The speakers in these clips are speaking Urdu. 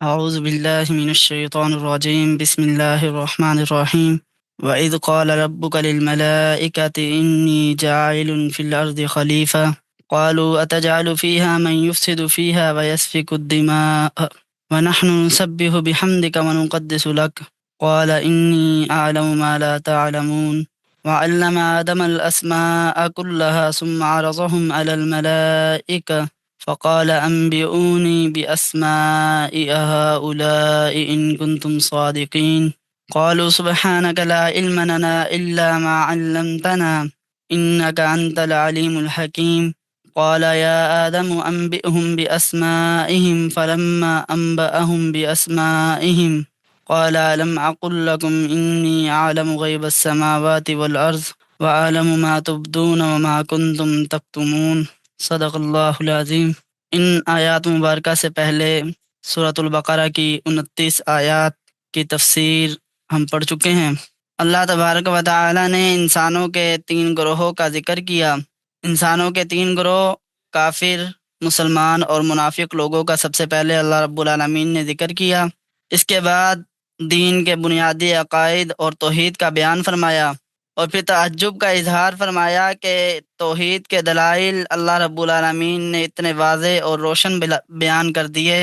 أعوذ بالله من الشيطان الرجيم بسم الله الرحمن الرحيم وإذ قال ربك للملائكة إني جاعل في الأرض خليفة قالوا أتجعل فيها من يفسد فيها ويسفك الدماء ونحن نسبح بحمدك ونقدس لك قال إني أعلم ما لا تعلمون وعلم آدم الأسماء كلها ثم عرضهم على الملائكة فقال أنبئوني بأسماء هؤلاء إن كنتم صادقين قالوا سبحانك لا علم لنا إلا ما علمتنا إنك أنت العليم الحكيم قال يا آدم أنبئهم بأسمائهم فلما أنبأهم بأسمائهم قال ألم أقل لكم إني أعلم غيب السماوات والأرض وأعلم ما تبدون وما كنتم تكتمون صدق اللہ العظیم۔ ان آیات مبارکہ سے پہلے سورۃ البقرہ کی 29 آیات کی تفسیر ہم پڑھ چکے ہیں۔ اللہ تبارک و تعالی نے انسانوں کے 3 گروہوں کا ذکر کیا۔ انسانوں کے 3 گروہ کافر، مسلمان اور منافق لوگوں کا سب سے پہلے اللہ رب العالمین نے ذکر کیا۔ اس کے بعد دین کے بنیادی عقائد اور توحید کا بیان فرمایا، اور پھر تعجب کا اظہار فرمایا کہ توحید کے دلائل اللہ رب العالمین نے اتنے واضح اور روشن بیان کر دیے،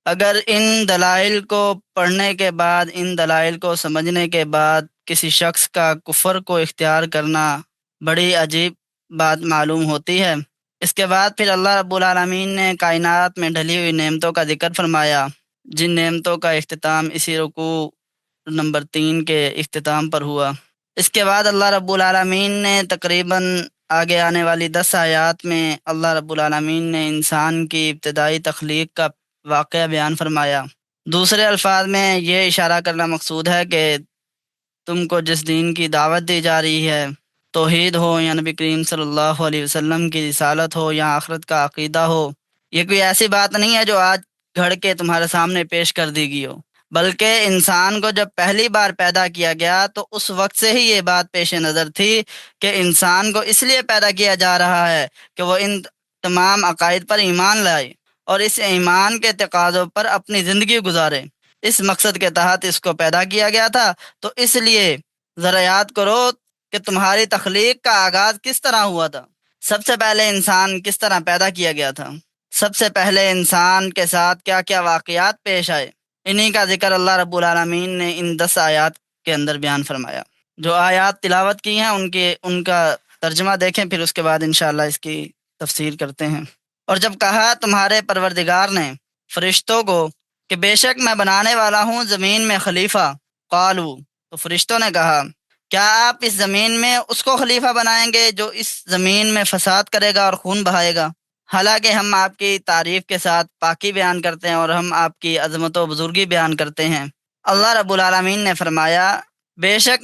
اگر ان دلائل کو پڑھنے کے بعد، ان دلائل کو سمجھنے کے بعد کسی شخص کا کفر کو اختیار کرنا بڑی عجیب بات معلوم ہوتی ہے۔ اس کے بعد پھر اللہ رب العالمین نے کائنات میں ڈھلی ہوئی نعمتوں کا ذکر فرمایا، جن نعمتوں کا اختتام اسی رکوع نمبر 3 کے اختتام پر ہوا۔ اس کے بعد اللہ رب العالمین نے تقریباً آگے آنے والی 10 آیات میں اللہ رب العالمین نے انسان کی ابتدائی تخلیق کا واقعہ بیان فرمایا۔ دوسرے الفاظ میں یہ اشارہ کرنا مقصود ہے کہ تم کو جس دین کی دعوت دی جا رہی ہے، توحید ہو یا نبی کریم صلی اللہ علیہ وسلم کی رسالت ہو یا آخرت کا عقیدہ ہو، یہ کوئی ایسی بات نہیں ہے جو آج گھڑ کے تمہارے سامنے پیش کر دی گئی ہو، بلکہ انسان کو جب پہلی بار پیدا کیا گیا تو اس وقت سے ہی یہ بات پیش نظر تھی کہ انسان کو اس لیے پیدا کیا جا رہا ہے کہ وہ ان تمام عقائد پر ایمان لائے اور اس ایمان کے تقاضوں پر اپنی زندگی گزارے۔ اس مقصد کے تحت اس کو پیدا کیا گیا تھا۔ تو اس لیے ذرا یاد کرو کہ تمہاری تخلیق کا آغاز کس طرح ہوا تھا، سب سے پہلے انسان کس طرح پیدا کیا گیا تھا، سب سے پہلے انسان کے ساتھ کیا کیا واقعات پیش آئے، انہی کا ذکر اللہ رب العالمین نے ان 10 آیات کے اندر بیان فرمایا۔ جو آیات تلاوت کی ہیں ان کا ترجمہ دیکھیں، پھر اس کے بعد انشاءاللہ اس کی تفسیر کرتے ہیں۔ اور جب کہا تمہارے پروردگار نے فرشتوں کو کہ بے شک میں بنانے والا ہوں زمین میں خلیفہ، قالو، تو فرشتوں نے کہا کیا آپ اس زمین میں اس کو خلیفہ بنائیں گے جو اس زمین میں فساد کرے گا اور خون بہائے گا؟ حالانکہ ہم آپ کی تعریف کے ساتھ پاکی بیان کرتے ہیں اور ہم آپ کی عظمت و بزرگی بیان کرتے ہیں۔ اللہ رب العالمین نے فرمایا بے شک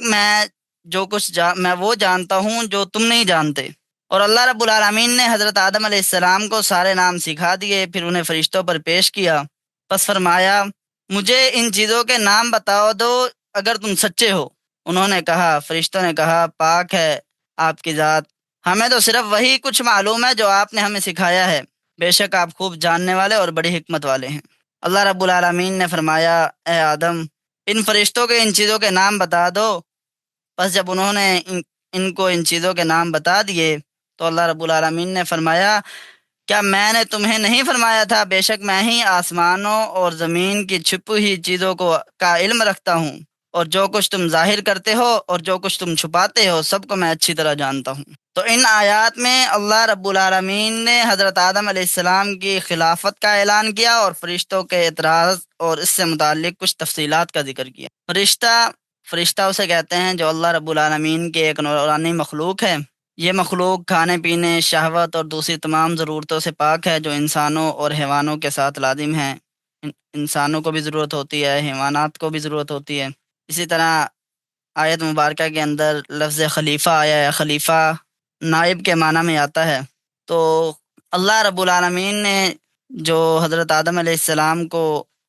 میں وہ جانتا ہوں جو تم نہیں جانتے۔ اور اللہ رب العالمین نے حضرت آدم علیہ السلام کو سارے نام سکھا دیے، پھر انہیں فرشتوں پر پیش کیا، پس فرمایا مجھے ان چیزوں کے نام بتاؤ دو اگر تم سچے ہو۔ انہوں نے کہا، فرشتوں نے کہا پاک ہے آپ کی ذات، ہمیں تو صرف وہی کچھ معلوم ہے جو آپ نے ہمیں سکھایا ہے، بے شک آپ خوب جاننے والے اور بڑی حکمت والے ہیں۔ اللہ رب العالمین نے فرمایا اے آدم ان فرشتوں کے ان چیزوں کے نام بتا دو۔ پس جب انہوں نے ان کو ان چیزوں کے نام بتا دیے تو اللہ رب العالمین نے فرمایا کیا میں نے تمہیں نہیں فرمایا تھا بے شک میں ہی آسمانوں اور زمین کی چھپی ہوئی چیزوں کا علم رکھتا ہوں، اور جو کچھ تم ظاہر کرتے ہو اور جو کچھ تم چھپاتے ہو سب کو میں اچھی طرح جانتا ہوں۔ تو ان آیات میں اللہ رب العالمین نے حضرت آدم علیہ السلام کی خلافت کا اعلان کیا اور فرشتوں کے اعتراض اور اس سے متعلق کچھ تفصیلات کا ذکر کیا۔ فرشتہ اسے کہتے ہیں جو اللہ رب العالمین کی ایک نورانی مخلوق ہے۔ یہ مخلوق کھانے پینے، شہوت اور دوسری تمام ضرورتوں سے پاک ہے جو انسانوں اور حیوانوں کے ساتھ لازم ہیں۔ انسانوں کو بھی ضرورت ہوتی ہے، حیوانات کو بھی ضرورت ہوتی ہے۔ اسی طرح آیت مبارکہ کے اندر لفظ خلیفہ آیا ہے، خلیفہ نائب کے معنی میں آتا ہے۔ تو اللہ رب العالمین نے جو حضرت آدم علیہ السلام کو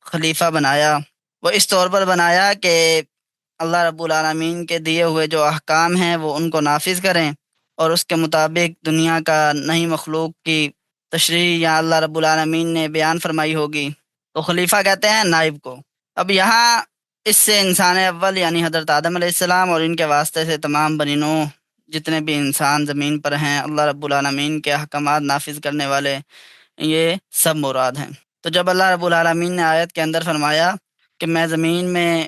خلیفہ بنایا وہ اس طور پر بنایا کہ اللہ رب العالمین کے دیے ہوئے جو احکام ہیں وہ ان کو نافذ کریں، اور اس کے مطابق دنیا کا نئی مخلوق کی تشریح یا اللہ رب العالمین نے بیان فرمائی ہوگی، تو خلیفہ کہتے ہیں نائب کو۔ اب یہاں اس سے انسان اول یعنی حضرت آدم علیہ السلام اور ان کے واسطے سے تمام بنی نوح جتنے بھی انسان زمین پر ہیں، اللہ رب العالمین کے احکامات نافذ کرنے والے، یہ سب مراد ہیں۔ تو جب اللہ رب العالمین نے آیت کے اندر فرمایا کہ میں زمین میں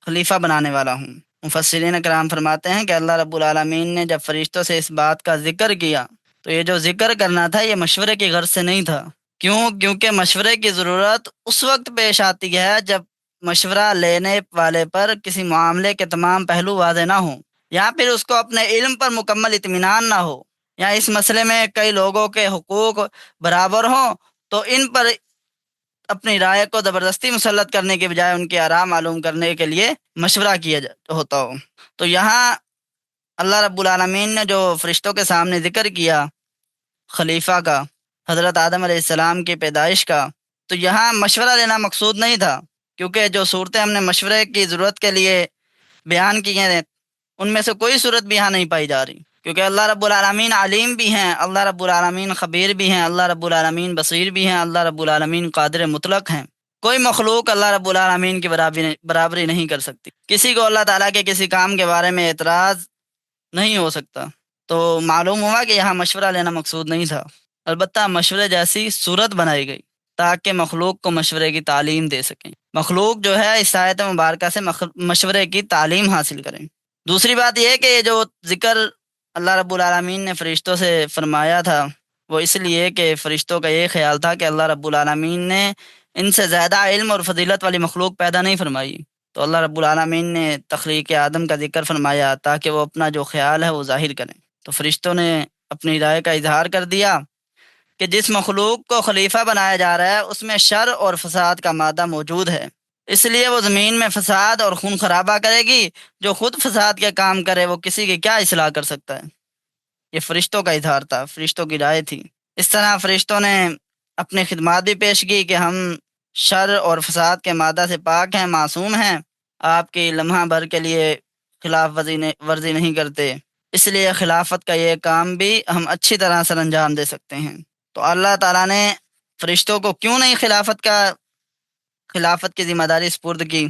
خلیفہ بنانے والا ہوں، مفسرین کرام فرماتے ہیں کہ اللہ رب العالمین نے جب فرشتوں سے اس بات کا ذکر کیا تو یہ جو ذکر کرنا تھا یہ مشورے کی غرض سے نہیں تھا۔ کیونکہ مشورے کی ضرورت اس وقت پیش آتی ہے جب مشورہ لینے والے پر کسی معاملے کے تمام پہلو واضح نہ ہوں، یا پھر اس کو اپنے علم پر مکمل اطمینان نہ ہو، یا اس مسئلے میں کئی لوگوں کے حقوق برابر ہوں تو ان پر اپنی رائے کو زبردستی مسلط کرنے کے بجائے ان کی آراء معلوم کرنے کے لیے مشورہ کیا ہوتا ہو۔ تو یہاں اللہ رب العالمین نے جو فرشتوں کے سامنے ذکر کیا خلیفہ کا، حضرت آدم علیہ السلام کی پیدائش کا، تو یہاں مشورہ لینا مقصود نہیں تھا، کیونکہ جو صورتیں ہم نے مشورے کی ضرورت کے لیے بیان کی ہیں ان میں سے کوئی صورت بھی یہاں نہیں پائی جا رہی، کیونکہ اللہ رب العالمین علیم بھی ہیں، اللہ رب العالمین خبیر بھی ہیں، اللہ رب العالمین بصیر بھی ہیں، اللہ رب العالمین قادر مطلق ہیں۔ کوئی مخلوق اللہ رب العالمین کی برابری نہیں کر سکتی۔ کسی کو اللہ تعالیٰ کے کسی کام کے بارے میں اعتراض نہیں ہو سکتا۔ تو معلوم ہوا کہ یہاں مشورہ لینا مقصود نہیں تھا، البتہ مشورے جیسی صورت بنائی گئی تاکہ مخلوق کو مشورے کی تعلیم دے سکیں۔ مخلوق جو ہے اس آیت مبارکہ سے مشورے کی تعلیم حاصل کریں۔ دوسری بات یہ کہ یہ جو ذکر اللہ رب العالمین نے فرشتوں سے فرمایا تھا وہ اس لیے کہ فرشتوں کا یہ خیال تھا کہ اللہ رب العالمین نے ان سے زیادہ علم اور فضیلت والی مخلوق پیدا نہیں فرمائی، تو اللہ رب العالمین نے تخلیق آدم کا ذکر فرمایا تاکہ وہ اپنا جو خیال ہے وہ ظاہر کریں۔ تو فرشتوں نے اپنی رائے کا اظہار کر دیا کہ جس مخلوق کو خلیفہ بنایا جا رہا ہے اس میں شر اور فساد کا مادہ موجود ہے، اس لیے وہ زمین میں فساد اور خون خرابہ کرے گی۔ جو خود فساد کے کام کرے وہ کسی کی کیا اصلاح کر سکتا ہے؟ یہ فرشتوں کا اظہار تھا، فرشتوں کی رائے تھی۔ اس طرح فرشتوں نے اپنی خدمات بھی پیش کی کہ ہم شر اور فساد کے مادہ سے پاک ہیں، معصوم ہیں، آپ کی لمحہ بھر کے لیے خلاف ورزی نہیں کرتے، اس لیے خلافت کا یہ کام بھی ہم اچھی طرح سر انجام دے سکتے ہیں۔ تو اللہ تعالیٰ نے فرشتوں کو کیوں نہیں خلافت کی ذمہ داری سپرد کی؟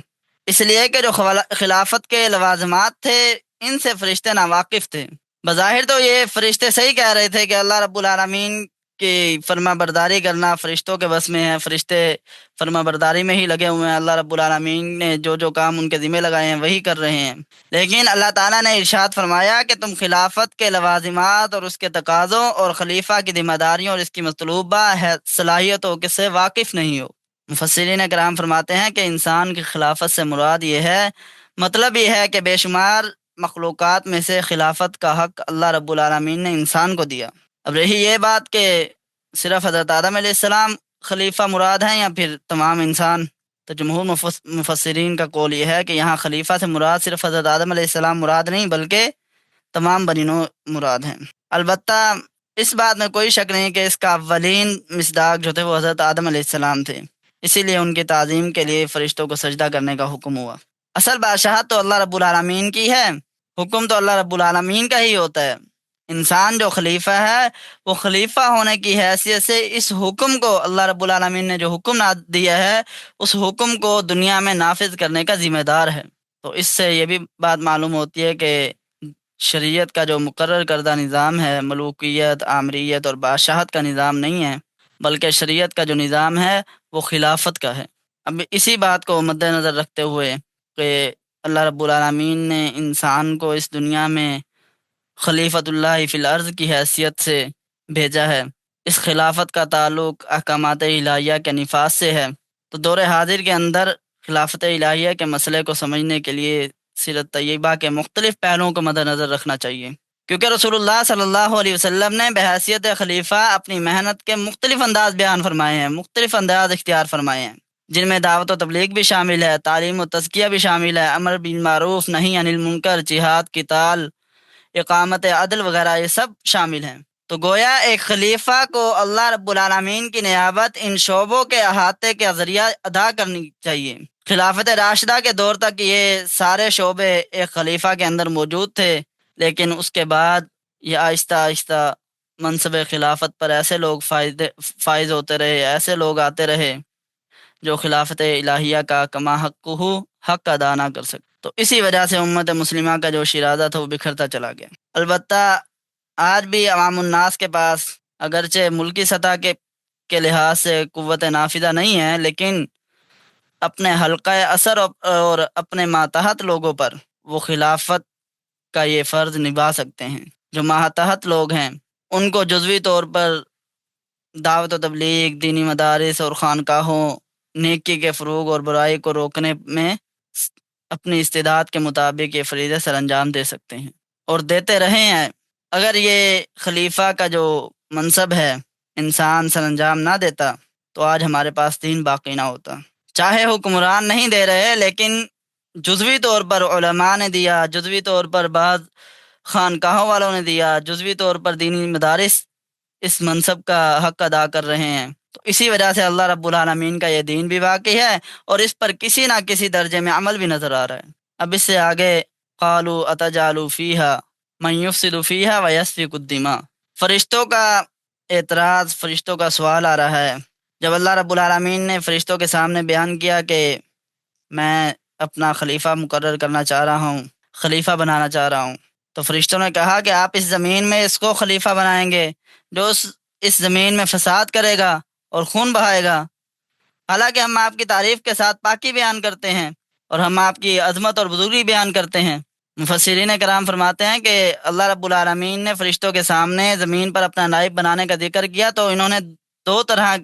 اس لیے کہ جو خلافت کے لوازمات تھے ان سے فرشتے ناواقف تھے۔ بظاہر تو یہ فرشتے صحیح کہہ رہے تھے کہ اللہ رب العالمین کی فرما برداری کرنا فرشتوں کے بس میں ہے، فرشتے فرما برداری میں ہی لگے ہوئے ہیں، اللہ رب العالمین نے جو کام ان کے ذمہ لگائے ہیں وہی کر رہے ہیں، لیکن اللہ تعالیٰ نے ارشاد فرمایا کہ تم خلافت کے لوازمات اور اس کے تقاضوں اور خلیفہ کی ذمہ داریوں اور اس کی مطلوبہ صلاحیتوں سے واقف نہیں ہو۔ مفسرین کرام فرماتے ہیں کہ انسان کی خلافت سے مراد یہ ہے، مطلب یہ ہے کہ بے شمار مخلوقات میں سے خلافت کا حق اللہ رب العالمین نے انسان کو دیا۔ اب رہی یہ بات کہ صرف حضرت آدم علیہ السلام خلیفہ مراد ہیں یا پھر تمام انسان، تو جمہور مفسرین کا قول یہ ہے کہ یہاں خلیفہ سے مراد صرف حضرت آدم علیہ السلام مراد نہیں بلکہ تمام بنی نوع مراد ہیں۔ البتہ اس بات میں کوئی شک نہیں کہ اس کا اولین مصداق جو تھے وہ حضرت آدم علیہ السلام تھے، اسی لیے ان کی تعظیم کے لیے فرشتوں کو سجدہ کرنے کا حکم ہوا۔ اصل بادشاہت تو اللہ رب العالمین کی ہے، حکم تو اللہ رب العالمین کا ہی ہوتا ہے۔ انسان جو خلیفہ ہے وہ خلیفہ ہونے کی حیثیت سے اس حکم کو، اللہ رب العالمین نے جو حکم دیا ہے اس حکم کو دنیا میں نافذ کرنے کا ذمہ دار ہے۔ تو اس سے یہ بھی بات معلوم ہوتی ہے کہ شریعت کا جو مقرر کردہ نظام ہے ملوکیت، آمریت اور بادشاہت کا نظام نہیں ہے، بلکہ شریعت کا جو نظام ہے وہ خلافت کا ہے۔ اب اسی بات کو مد نظر رکھتے ہوئے کہ اللہ رب العالمین نے انسان کو اس دنیا میں خلیفۃ اللہ فی الارض کی حیثیت سے بھیجا ہے، اس خلافت کا تعلق احکامات الہیہ کے نفاذ سے ہے، تو دور حاضر کے اندر خلافت الہیہ کے مسئلے کو سمجھنے کے لیے سیرت طیبہ کے مختلف پہلوؤں کو مد نظر رکھنا چاہیے، کیونکہ رسول اللہ صلی اللہ علیہ وسلم نے بحیثیت خلیفہ اپنی محنت کے مختلف انداز بیان فرمائے ہیں، مختلف انداز اختیار فرمائے ہیں، جن میں دعوت و تبلیغ بھی شامل ہے، تعلیم و تزکیہ بھی شامل ہے، امر بالمعروف نہی عن المنکر، جہاد، قتال، اقامت عدل وغیرہ یہ سب شامل ہیں۔ تو گویا ایک خلیفہ کو اللہ رب العالمین کی نیابت ان شعبوں کے احاطے کے ذریعہ ادا کرنی چاہیے۔ خلافت راشدہ کے دور تک یہ سارے شعبے ایک خلیفہ کے اندر موجود تھے، لیکن اس کے بعد یہ آہستہ آہستہ منصب خلافت پر ایسے لوگ فائز ہوتے رہے، ایسے لوگ آتے رہے جو خلافت الہیہ کا کما حق ہو حق ادا نہ کر سکے۔ تو اسی وجہ سے امت مسلمہ کا جو شیرازہ تھا وہ بکھرتا چلا گیا۔ البتہ آج بھی عوام الناس کے پاس اگرچہ ملکی سطح کے لحاظ سے قوت نافذہ نہیں ہے، لیکن اپنے حلقہ اثر اور اپنے ماتحت لوگوں پر وہ خلافت کا یہ فرض نبھا سکتے ہیں۔ جو ماتحت لوگ ہیں ان کو جزوی طور پر دعوت و تبلیغ، دینی مدارس اور خانقاہوں، نیکی کے فروغ اور برائی کو روکنے میں اپنی استعداد کے مطابق یہ فریضہ سر انجام دے سکتے ہیں اور دیتے رہے ہیں۔ اگر یہ خلیفہ کا جو منصب ہے انسان سر انجام نہ دیتا تو آج ہمارے پاس دین باقی نہ ہوتا۔ چاہے حکمران نہیں دے رہے، لیکن جزوی طور پر علماء نے دیا، جزوی طور پر بعض خانقاہوں والوں نے دیا، جزوی طور پر دینی مدارس اس منصب کا حق ادا کر رہے ہیں۔ تو اسی وجہ سے اللہ رب العالمین کا یہ دین بھی باقی ہے اور اس پر کسی نہ کسی درجے میں عمل بھی نظر آ رہا ہے۔ اب اس سے آگے قالوا اتجعل فیہا من یفسد فیہا ویسفک الدماء، فرشتوں کا اعتراض، فرشتوں کا سوال آ رہا ہے۔ جب اللہ رب العالمین نے فرشتوں کے سامنے بیان کیا کہ میں اپنا خلیفہ مقرر کرنا چاہ رہا ہوں، خلیفہ بنانا چاہ رہا ہوں، تو فرشتوں نے کہا کہ آپ اس زمین میں اس کو خلیفہ بنائیں گے جو اس زمین میں فساد کرے گا اور خون بہائے گا، حالانکہ ہم آپ کی تعریف کے ساتھ پاکی بیان کرتے ہیں اور ہم آپ کی عظمت اور بزرگی بیان کرتے ہیں۔ مفسرین کرام فرماتے ہیں کہ اللہ رب العالمین نے فرشتوں کے سامنے زمین پر اپنا نائب بنانے کا ذکر کیا تو انہوں نے دو طرح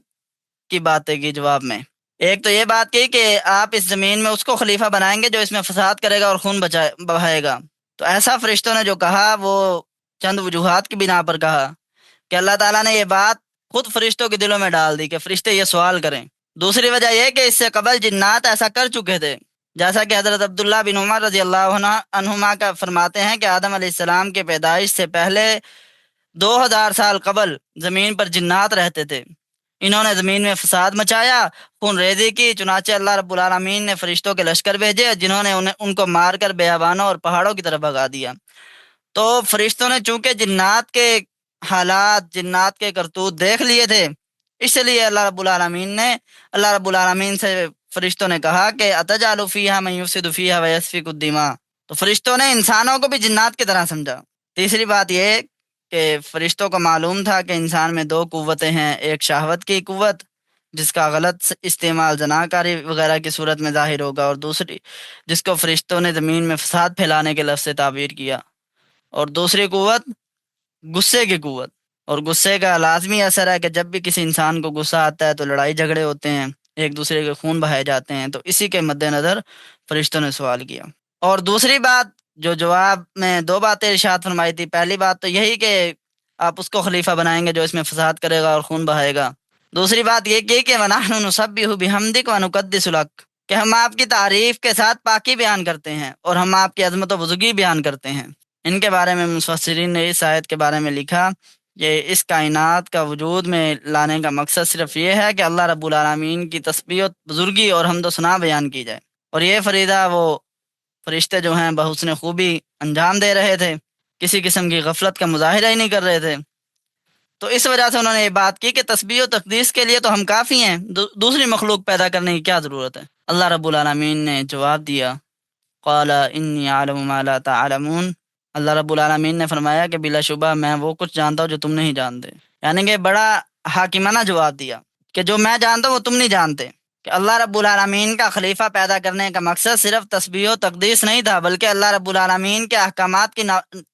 کی باتیں کی جواب میں۔ ایک تو یہ بات کی کہ آپ اس زمین میں اس کو خلیفہ بنائیں گے جو اس میں فساد کرے گا اور خون بہائے گا۔ تو ایسا فرشتوں نے جو کہا وہ چند وجوہات کی بنا پر کہا کہ اللہ تعالیٰ نے یہ بات خود فرشتوں کے دلوں میں ڈال دی کہ فرشتے یہ سوال کریں۔ دوسری وجہ یہ کہ اس سے قبل جنات ایسا کر چکے تھے، جیسا کہ حضرت عبداللہ بن عمر رضی اللہ عنہما کا فرماتے ہیں کہ آدم علیہ السلام کے پیدائش سے پہلے 2000 سال قبل زمین پر جنات رہتے تھے۔ انہوں نے زمین میں فساد مچایا، خون ریزی کی، چنانچہ اللہ رب العالمین نے فرشتوں کے لشکر بھیجے جنہوں نے ان کو مار کر بیابانوں اور پہاڑوں کی طرف بھگا دیا۔ تو فرشتوں نے چونکہ جنات کے حالات، جنات کے کرتوت دیکھ لیے تھے، اس لیے اللہ رب العالمین سے فرشتوں نے کہا کہ اتجعل فیہا من یفسد فیہا ویسفک الدماء۔ تو فرشتوں نے انسانوں کو بھی جنات کی طرح سمجھا۔ تیسری بات یہ کہ فرشتوں کو معلوم تھا کہ انسان میں دو قوتیں ہیں، ایک شہوت کی قوت جس کا غلط استعمال زناکاری وغیرہ کی صورت میں ظاہر ہوگا، اور دوسری جس کو فرشتوں نے زمین میں فساد پھیلانے کے لفظ سے تعبیر کیا، اور دوسری قوت غصے کی قوت۔ اور غصے کا لازمی اثر ہے کہ جب بھی کسی انسان کو غصہ آتا ہے تو لڑائی جھگڑے ہوتے ہیں، ایک دوسرے کے خون بہائے جاتے ہیں۔ تو اسی کے مد نظر فرشتوں نے سوال کیا۔ اور دوسری بات جو جواب میں دو باتیں ارشاد فرمائی تھی، پہلی بات تو یہی کہ آپ اس کو خلیفہ بنائیں گے جو اس میں فساد کرے گا اور خون بہائے گا۔ دوسری بات یہ کی کہ وَنَحْنُ نُسَبِّحُ بِحَمْدِكَ وَنُقَدِّسُ لَكَ، کہ ہم آپ کی تعریف کے ساتھ پاکی بیان کرتے ہیں اور ہم آپ کی عظمت و بزرگی بیان کرتے ہیں۔ ان کے بارے میں مفسرین نے اس آیت کے بارے میں لکھا کہ اس کائنات کا وجود میں لانے کا مقصد صرف یہ ہے کہ اللہ رب العالمین کی تسبیح و بزرگی اور حمد و ثنا بیان کی جائے، اور یہ فریضہ وہ فرشتے جو ہیں بحسن خوبی انجام دے رہے تھے، کسی قسم کی غفلت کا مظاہرہ ہی نہیں کر رہے تھے۔ تو اس وجہ سے انہوں نے یہ بات کی کہ تسبیح و تقدیس کے لیے تو ہم کافی ہیں، دوسری مخلوق پیدا کرنے کی کیا ضرورت ہے۔ اللہ رب العالمین نے جواب دیا قال انی اعلم ما لا تعلمون، اللہ رب العالمین نے فرمایا کہ بلا شبہ میں وہ کچھ جانتا ہوں جو تم نہیں جانتے، یعنی کہ بڑا حاکمانہ جواب دیا کہ جو میں جانتا ہوں وہ تم نہیں جانتے، کہ اللہ رب العالمین کا خلیفہ پیدا کرنے کا مقصد صرف تسبیح و تقدیس نہیں تھا، بلکہ اللہ رب العالمین کے احکامات کی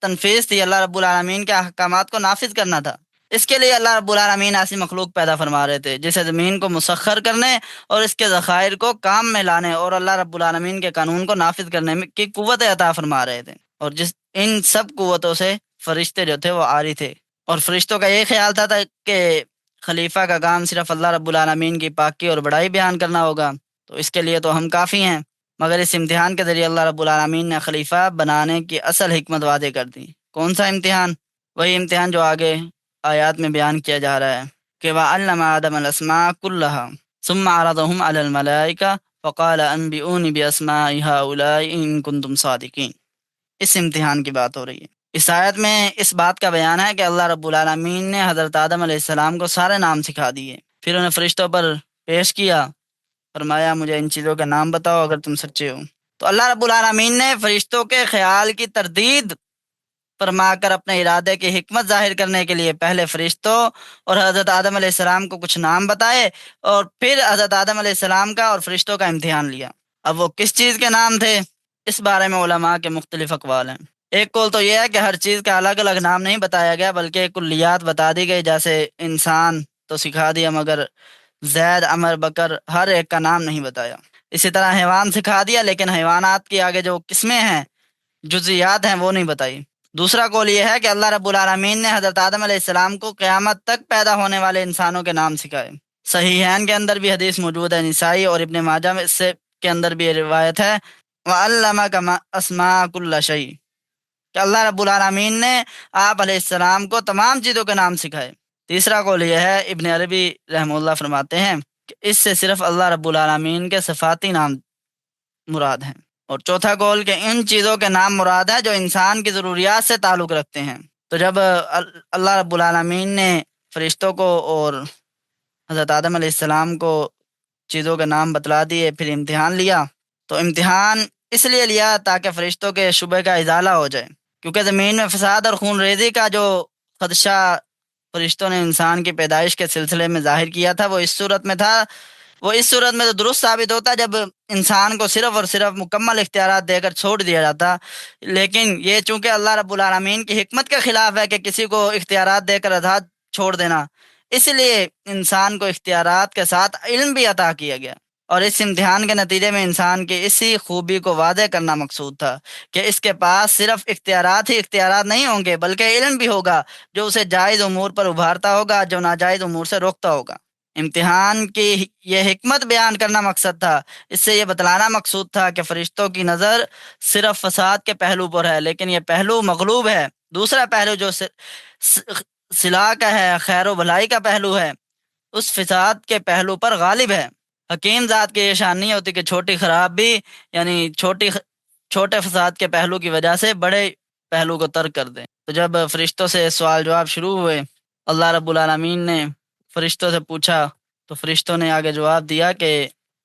تنفیذ تھی، اللہ رب العالمین کے احکامات کو نافذ کرنا تھا۔ اس کے لیے اللہ رب العالمین ایسی مخلوق پیدا فرما رہے تھے جسے زمین کو مسخر کرنے اور اس کے ذخائر کو کام میں لانے اور اللہ رب العالمین کے قانون کو نافذ کرنے کی قوت عطا فرما رہے تھے، اور ان سب قوتوں سے فرشتے جو تھے وہ عاری تھے۔ اور فرشتوں کا یہ خیال تھا کہ خلیفہ کا کام صرف اللہ رب العالمین کی پاکی اور بڑائی بیان کرنا ہوگا، تو اس کے لیے تو ہم کافی ہیں، مگر اس امتحان کے ذریعے اللہ رب العالمین نے خلیفہ بنانے کی اصل حکمت واضح کر دی۔ کون سا امتحان؟ وہی امتحان جو آگے آیات میں بیان کیا جا رہا ہے کہ وَعَلَّمَ آدَمَ الْأَسْمَاءَ كُلَّهَا ثُمَّ عَرَضَهُمْ عَلَى الْمَلَائِكَةِ فَقَالَ أَنبِئُونِي بِأَسْمَاءِ هَؤُلَاءِ إِن كُنتُمْ صَادِقِينَ۔ اس امتحان کی بات ہو رہی ہے۔ اس آیت میں اس بات کا بیان ہے کہ اللہ رب العالمین نے حضرت آدم علیہ السلام کو سارے نام سکھا دیے، پھر انہیں فرشتوں پر پیش کیا فرمایا مجھے ان چیزوں کے نام بتاؤ اگر تم سچے ہو۔ تو اللہ رب العالمین نے فرشتوں کے خیال کی تردید فرما کر اپنے ارادے کی حکمت ظاہر کرنے کے لیے پہلے فرشتوں اور حضرت آدم علیہ السلام کو کچھ نام بتائے، اور پھر حضرت آدم علیہ السلام کا اور فرشتوں کا امتحان لیا۔ اب وہ کس چیز کے نام تھے، اس بارے میں علماء کے مختلف اقوال ہیں۔ ایک قول تو یہ ہے کہ ہر چیز کا الگ الگ نام نہیں بتایا گیا، بلکہ کلیات بتا دی گئی، جیسے انسان تو سکھا دیا مگر زید، عمر، بکر ہر ایک کا نام نہیں بتایا۔ اسی طرح حیوان سکھا دیا، لیکن حیوانات کی آگے جو قسمیں ہیں، جزیات ہیں، وہ نہیں بتائی۔ دوسرا قول یہ ہے کہ اللہ رب العالمین نے حضرت آدم علیہ السلام کو قیامت تک پیدا ہونے والے انسانوں کے نام سکھائے۔ صحیحین کے اندر بھی حدیث موجود ہے، نسائی اور ابن ماجہ میں سے کے اندر بھی یہ روایت ہے، وَعَلَّمَكَ أَسْمَاءَ كُلِّ شَيْءٍ، کہ اللہ رب العالمین نے آپ علیہ السلام کو تمام چیزوں کے نام سکھائے۔ تیسرا قول یہ ہے، ابن عربی رحمہ اللہ فرماتے ہیں کہ اس سے صرف اللہ رب العالمین کے صفاتی نام مراد ہیں۔ اور چوتھا قول کہ ان چیزوں کے نام مراد ہے جو انسان کی ضروریات سے تعلق رکھتے ہیں۔ تو جب اللہ رب العالمین نے فرشتوں کو اور حضرت آدم علیہ السلام کو چیزوں کے نام بتلا دیے، پھر امتحان لیا، تو امتحان اس لیے لیا تاکہ فرشتوں کے شبہ کا ازالہ ہو جائے، کیونکہ زمین میں فساد اور خون ریزی کا جو خدشہ فرشتوں نے انسان کی پیدائش کے سلسلے میں ظاہر کیا تھا، وہ اس صورت میں تو درست ثابت ہوتا جب انسان کو صرف اور صرف مکمل اختیارات دے کر چھوڑ دیا جاتا، لیکن یہ چونکہ اللہ رب العالمین کی حکمت کے خلاف ہے کہ کسی کو اختیارات دے کر آزاد چھوڑ دینا، اس لیے انسان کو اختیارات کے ساتھ علم بھی عطا کیا گیا، اور اس امتحان کے نتیجے میں انسان کی اسی خوبی کو واضح کرنا مقصود تھا کہ اس کے پاس صرف اختیارات ہی اختیارات نہیں ہوں گے، بلکہ علم بھی ہوگا جو اسے جائز امور پر ابھارتا ہوگا، جو ناجائز امور سے روکتا ہوگا۔ امتحان کی یہ حکمت بیان کرنا مقصد تھا، اس سے یہ بتلانا مقصود تھا کہ فرشتوں کی نظر صرف فساد کے پہلو پر ہے، لیکن یہ پہلو مغلوب ہے۔ دوسرا پہلو جو صلاح کا ہے، خیر و بھلائی کا پہلو ہے، اس فساد کے پہلو پر غالب ہے۔ حکیم ذات کی یہ شان نہیں ہوتی کہ چھوٹی خراب بھی، یعنی چھوٹے فساد کے پہلو کی وجہ سے بڑے پہلو کو ترک کر دیں۔ تو جب فرشتوں سے سوال جواب شروع ہوئے، اللہ رب العالمین نے فرشتوں سے پوچھا، تو فرشتوں نے آگے جواب دیا کہ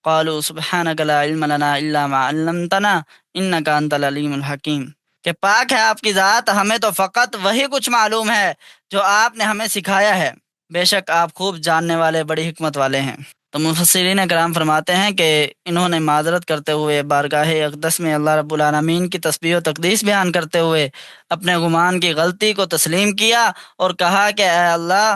قالوا سبحانک لا علم لنا الا ما علمتنا انک انت العلیم الحکیم، کہ پاک ہے آپ کی ذات، ہمیں تو فقط وہی کچھ معلوم ہے جو آپ نے ہمیں سکھایا ہے، بے شک آپ خوب جاننے والے، بڑی حکمت والے ہیں۔ تو مفسرین کرام فرماتے ہیں کہ انہوں نے معذرت کرتے ہوئے بارگاہ اقدس میں اللہ رب العالمین کی تسبیح و تقدیس بیان کرتے ہوئے اپنے گمان کی غلطی کو تسلیم کیا اور کہا کہ اے اللہ،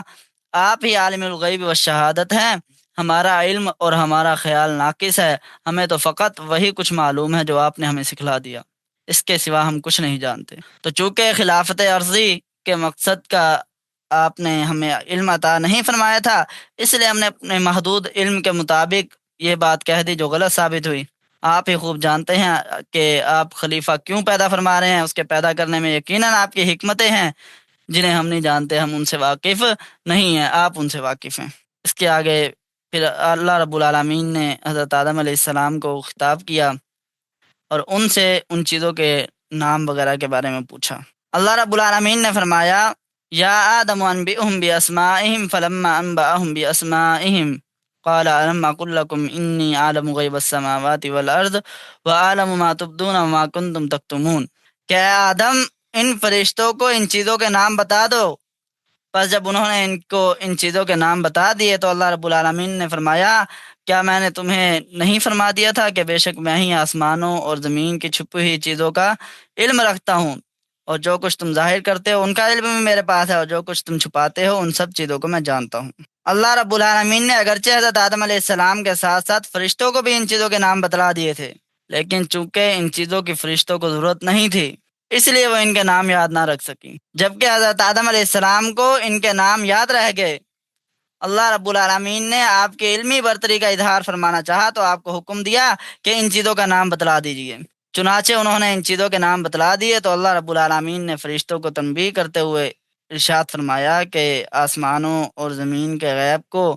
آپ ہی عالم الغیب والشہادت ہیں، ہمارا علم اور ہمارا خیال ناقص ہے، ہمیں تو فقط وہی کچھ معلوم ہے جو آپ نے ہمیں سکھلا دیا، اس کے سوا ہم کچھ نہیں جانتے۔ تو چونکہ خلافت عرضی کے مقصد کا آپ نے ہمیں علم عطا نہیں فرمایا تھا، اس لیے ہم نے اپنے محدود علم کے مطابق یہ بات کہہ دی جو غلط ثابت ہوئی۔ آپ ہی خوب جانتے ہیں کہ آپ خلیفہ کیوں پیدا فرما رہے ہیں، اس کے پیدا کرنے میں یقیناً آپ کی حکمتیں ہیں جنہیں ہم نہیں جانتے، ہم ان سے واقف نہیں ہیں، آپ ان سے واقف ہیں۔ اس کے آگے پھر اللہ رب العالمین نے حضرت آدم علیہ السلام کو خطاب کیا اور ان سے ان چیزوں کے نام وغیرہ کے بارے میں پوچھا۔ اللہ رب العالمین نے فرمایا یا آدم انبئهم باسمائهم فلما انبأهم باسمائهم قال الم اقل لكم انی عالم غیب السماوات والارض وعالم ما تبدون وما کنتم تکتمون، کہ اے آدم ان فرشتوں کو ان چیزوں کے نام بتا دو۔ پس جب انہوں نے ان کو ان چیزوں کے نام بتا دیے تو اللہ رب العالمین نے فرمایا کیا میں نے تمہیں نہیں فرما دیا تھا کہ بے شک میں ہی آسمانوں اور زمین کی چھپی ہوئی چیزوں کا علم رکھتا ہوں، اور جو کچھ تم ظاہر کرتے ہو ان کا علم بھی میرے پاس ہے، اور جو کچھ تم چھپاتے ہو ان سب چیزوں کو میں جانتا ہوں۔ اللہ رب العالمین نے اگرچہ حضرت آدم علیہ السلام کے ساتھ ساتھ فرشتوں کو بھی ان چیزوں کے نام بتلا دیے تھے، لیکن چونکہ ان چیزوں کی فرشتوں کو ضرورت نہیں تھی، اس لیے وہ ان کے نام یاد نہ رکھ سکیں، جبکہ حضرت آدم علیہ السلام کو ان کے نام یاد رہ گئے۔ اللہ رب العالمین نے آپ کی علمی برتری کا اظہار فرمانا چاہا تو آپ کو حکم دیا کہ ان چیزوں کا نام بتلا دیجیے، چنانچہ انہوں نے ان چیزوں کے نام بتلا دیے تو اللہ رب العالمین نے فرشتوں کو تنبیہ کرتے ہوئے ارشاد فرمایا کہ آسمانوں اور زمین کے غیب کو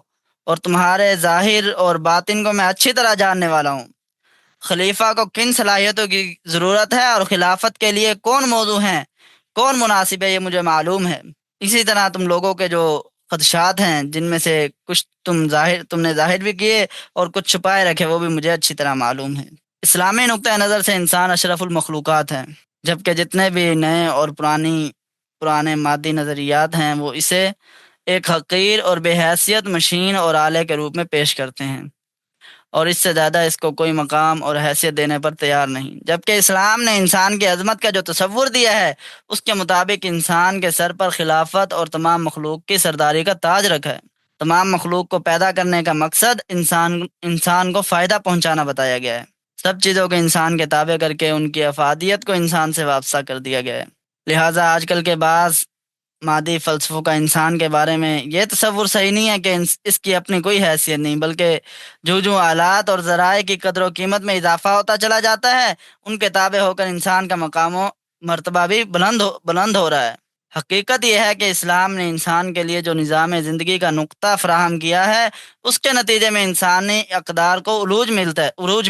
اور تمہارے ظاہر اور باطن کو میں اچھی طرح جاننے والا ہوں۔ خلیفہ کو کن صلاحیتوں کی ضرورت ہے اور خلافت کے لیے کون موضوع ہیں، کون مناسب ہے، یہ مجھے معلوم ہے۔ اسی طرح تم لوگوں کے جو خدشات ہیں جن میں سے کچھ تم نے ظاہر بھی کیے اور کچھ چھپائے رکھے، وہ بھی مجھے اچھی طرح معلوم ہے۔ اسلامی نقطۂ نظر سے انسان اشرف المخلوقات ہے، جبکہ جتنے بھی نئے اور پرانے مادی نظریات ہیں وہ اسے ایک حقیر اور بے حیثیت مشین اور آلے کے روپ میں پیش کرتے ہیں، اور اس سے زیادہ اس کو کوئی مقام اور حیثیت دینے پر تیار نہیں۔ جبکہ اسلام نے انسان کی عظمت کا جو تصور دیا ہے، اس کے مطابق انسان کے سر پر خلافت اور تمام مخلوق کی سرداری کا تاج رکھا ہے۔ تمام مخلوق کو پیدا کرنے کا مقصد انسان کو فائدہ پہنچانا بتایا گیا ہے۔ سب چیزوں کو انسان کے تابع کر کے ان کی افادیت کو انسان سے وابستہ کر دیا گیا ہے۔ لہٰذا آج کل کے بعض مادی فلسفوں کا انسان کے بارے میں یہ تصور صحیح نہیں ہے کہ اس کی اپنی کوئی حیثیت نہیں، بلکہ جو آلات اور ذرائع کی قدر و قیمت میں اضافہ ہوتا چلا جاتا ہے، ان کے تابع ہو کر انسان کا مقام و مرتبہ بھی بلند ہو رہا ہے۔ حقیقت یہ ہے کہ اسلام نے انسان کے لیے جو نظام زندگی کا نقطہ فراہم کیا ہے، اس کے نتیجے میں انسانی اقدار کو عروج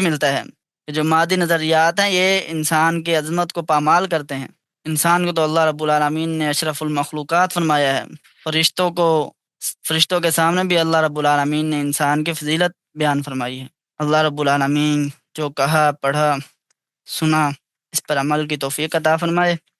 ملتا ہے۔ جو مادی نظریات ہیں یہ انسان کی عظمت کو پامال کرتے ہیں۔ انسان کو تو اللہ رب العالمین نے اشرف المخلوقات فرمایا ہے، فرشتوں کے سامنے بھی اللہ رب العالمین نے انسان کی فضیلت بیان فرمائی ہے۔ اللہ رب العالمین جو کہا، پڑھا، سنا، اس پر عمل کی توفیق عطا فرمائے۔